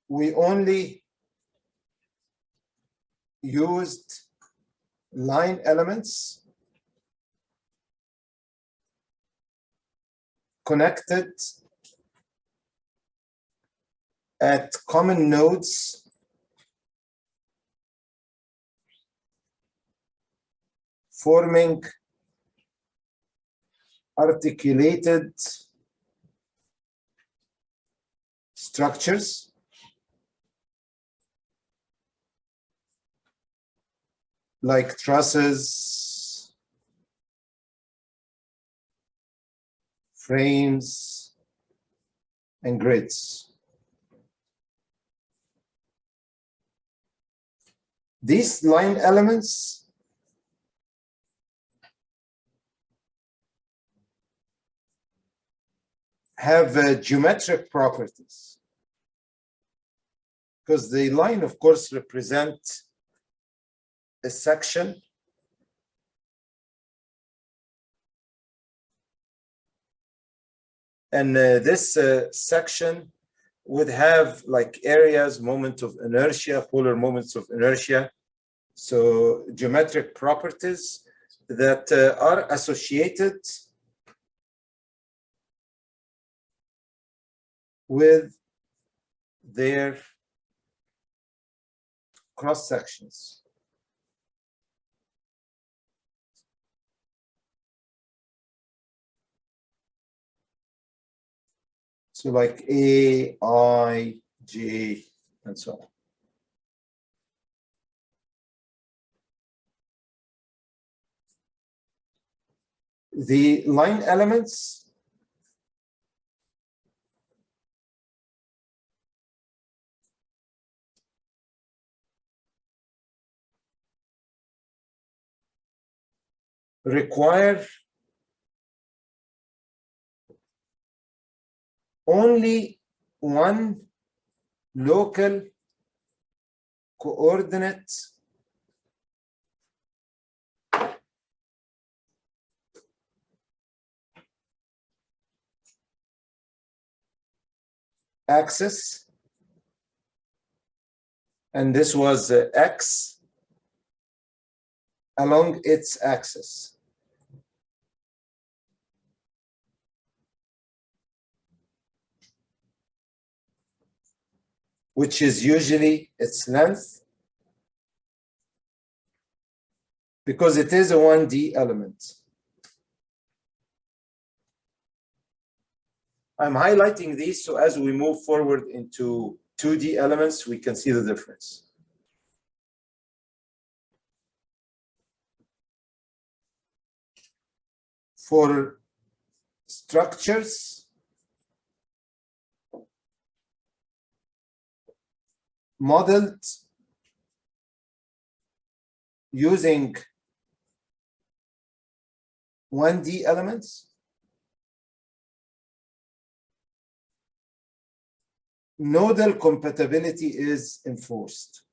we only used line elements connected at common nodes forming articulated structures like trusses, frames, and grids. These line elements have geometric properties because the line, of course, represents a section and this section would have like areas, moment of inertia, polar moments of inertia. So geometric properties that are associated with their cross sections. So like A, I, J, and so on. The line elements require only one local coordinate axis, and this was X along its axis. Which is usually its length, because it is a 1D element. I'm highlighting these so as we move forward into 2D elements, we can see the difference. For structures modeled using 1D elements, nodal compatibility is enforced.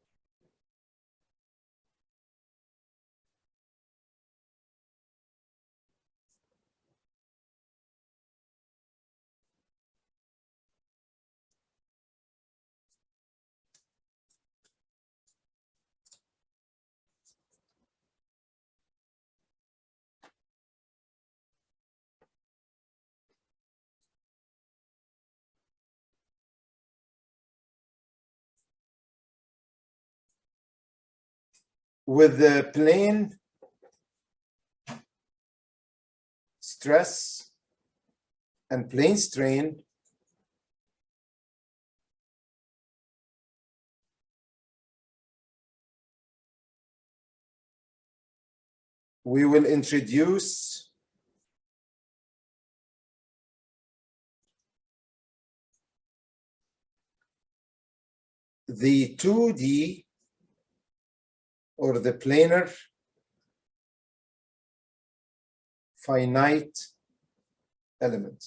With the plane stress and plane strain, we will introduce the 2D or the planar finite element.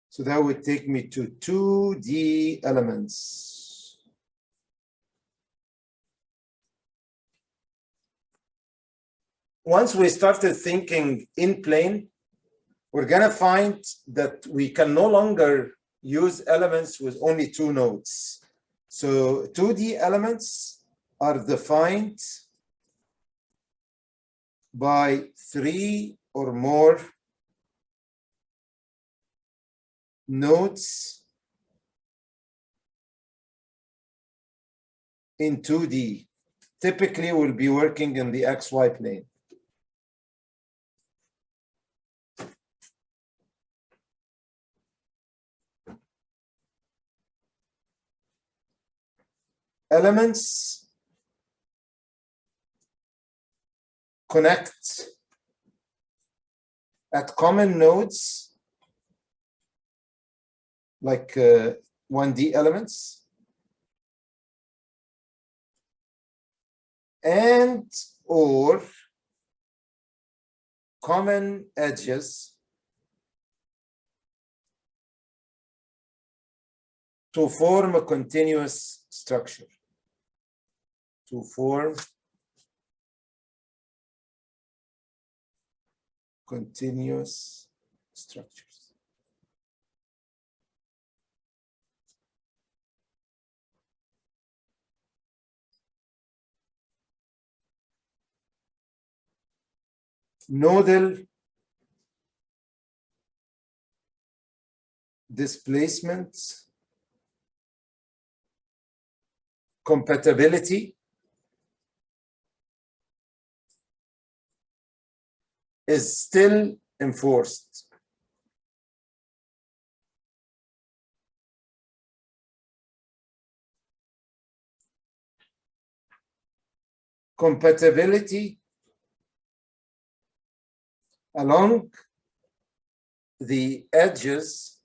So that would take me to 2D elements. Once we started thinking in plane, we're gonna find that we can no longer use elements with only 2 nodes. So 2D elements are defined by 3 or more nodes in 2D. Typically, we'll be working in the XY plane. Elements connect at common nodes, like 1D elements, and or common edges to form a continuous structure. To form continuous structures. Nodal displacement compatibility is still enforced. Compatibility along the edges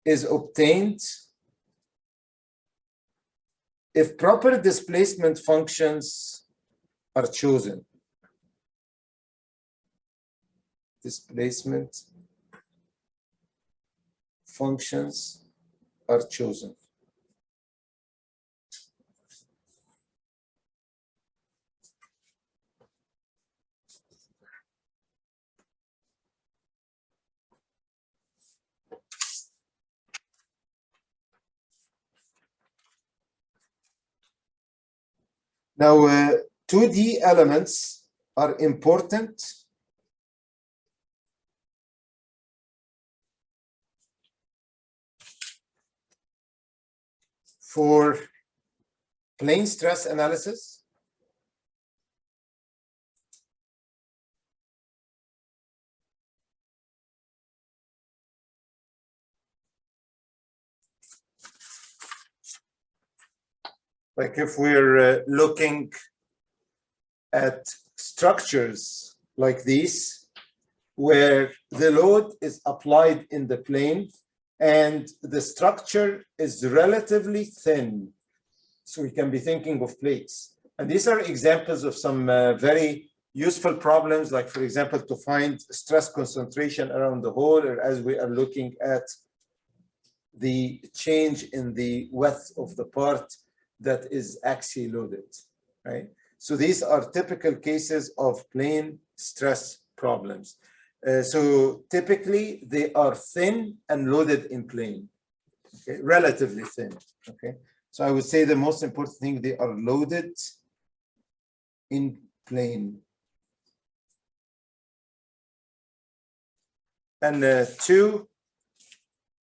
is obtained if proper displacement functions are chosen. Displacement functions are chosen. Now, 2D elements are important for plane stress analysis, like if we're looking at structures like these, where the load is applied in the plane and the structure is relatively thin. So we can be thinking of plates. And these are examples of some very useful problems, like, for example, to find stress concentration around the hole, or as we are looking at the change in the width of the part that is axially loaded, right? So these are typical cases of plane stress problems. So typically they are thin and loaded in plane, okay? Relatively thin, okay? So I would say the most important thing, they are loaded in plane. And 2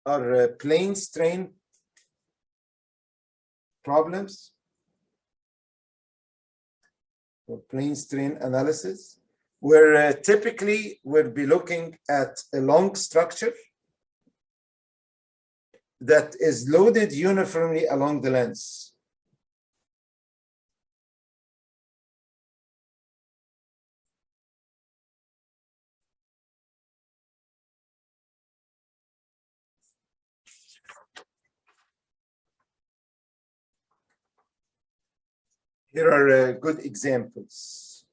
are plane strain problems, or plane strain analysis, where typically we'll be looking at a long structure that is loaded uniformly along the length. Here are good examples.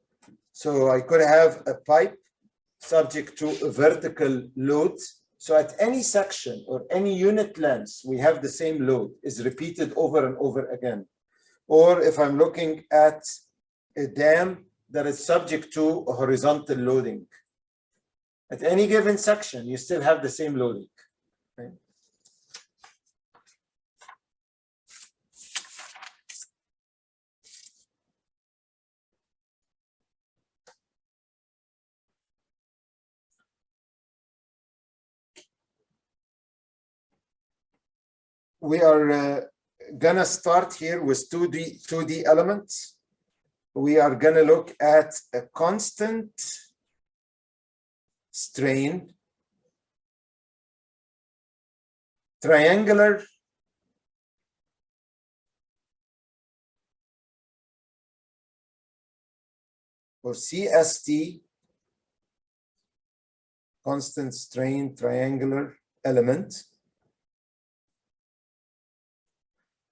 So I could have a pipe subject to a vertical load. So at any section or any unit length, we have the same load is repeated over and over again. Or if I'm looking at a dam that is subject to a horizontal loading, at any given section, you still have the same loading. Right? We are gonna start here with 2D elements. We are gonna look at a constant strain, triangular or CST, constant strain triangular element,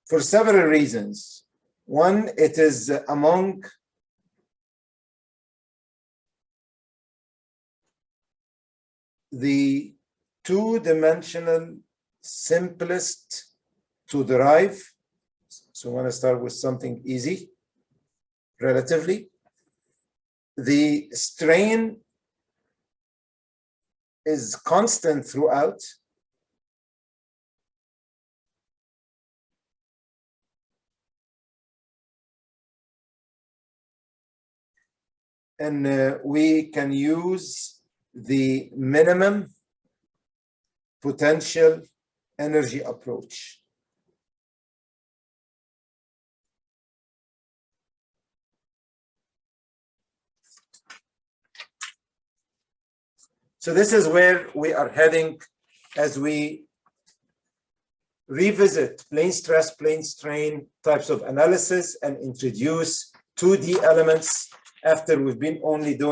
for several reasons. One, it is among the two-dimensional simplest to derive. So I want to start with something easy, relatively. The strain is constant throughout. And we can use the minimum potential energy approach. So this is where we are heading as we revisit plane stress, plane strain types of analysis and introduce 2D elements after we've been only doing